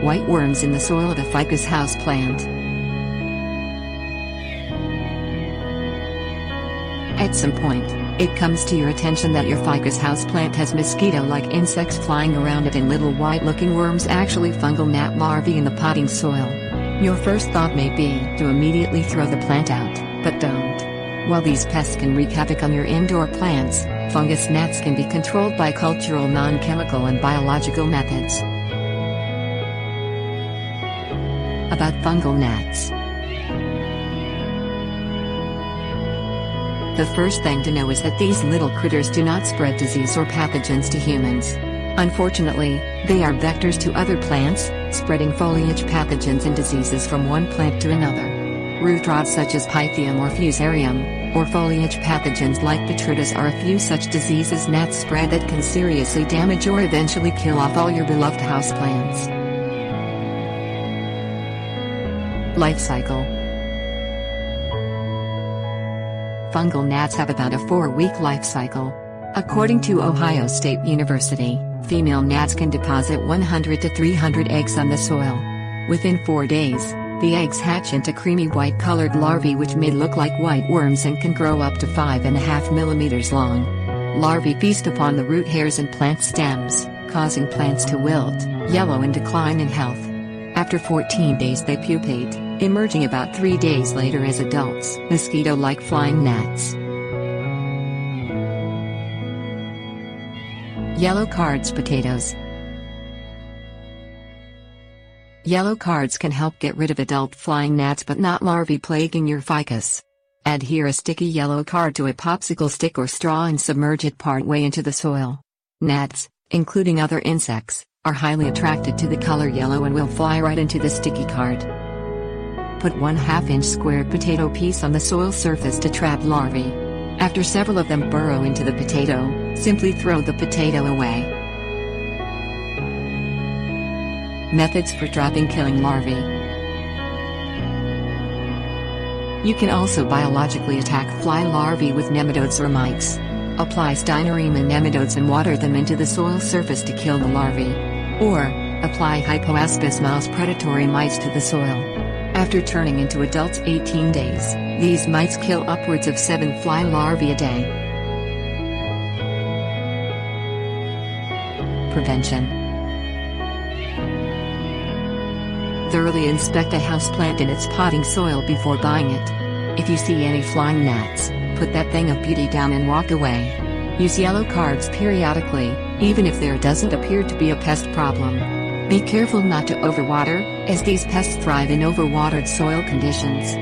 white worms in the soil of a ficus house plant. At some point, it comes to your attention that your ficus house plant has mosquito-like insects flying around it and little white-looking worms, actually fungal gnat larvae, in the potting soil. Your first thought may be to immediately throw the plant out, but don't. While these pests can wreak havoc on your indoor plants, fungus gnats can be controlled by cultural, non-chemical and biological methods. About fungal gnats. The first thing to know is that these little critters do not spread disease or pathogens to humans. Unfortunately, they are vectors to other plants, spreading foliage pathogens and diseases from one plant to another. Root rots such as Pythium or Fusarium, or foliage pathogens like Botrytis are a few such diseases gnats spread that can seriously damage or eventually kill off all your beloved houseplants. Life cycle. Fungal gnats have about a 4-week life cycle. According to Ohio State University, female gnats can deposit 100 to 300 eggs on the soil. Within 4 days, the eggs hatch into creamy white-colored larvae which may look like white worms and can grow up to 5.5 millimeters long. Larvae feast upon the root hairs and plant stems, causing plants to wilt, yellow and decline in health. After 14 days they pupate, emerging about 3 days later as adults, mosquito-like flying gnats. Yellow cards potatoes. Yellow cards can help get rid of adult flying gnats but not larvae plaguing your ficus. Adhere a sticky yellow card to a popsicle stick or straw and submerge it partway into the soil. Gnats, including other insects, are highly attracted to the color yellow and will fly right into the sticky card. Put 1/2-inch squared potato piece on the soil surface to trap larvae. After several of them burrow into the potato, simply throw the potato away. Methods for trapping killing larvae. You can also biologically attack fly larvae with nematodes or mites. Apply styrene and nematodes and water them into the soil surface to kill the larvae. Or, apply Hypoaspis mouse predatory mites to the soil. After turning into adults 18 days, these mites kill upwards of 7 fly larvae a day. Prevention. Thoroughly inspect a houseplant in its potting soil before buying it. If you see any flying gnats, put that thing of beauty down and walk away. Use yellow cards periodically, even if there doesn't appear to be a pest problem. Be careful not to overwater, as these pests thrive in overwatered soil conditions.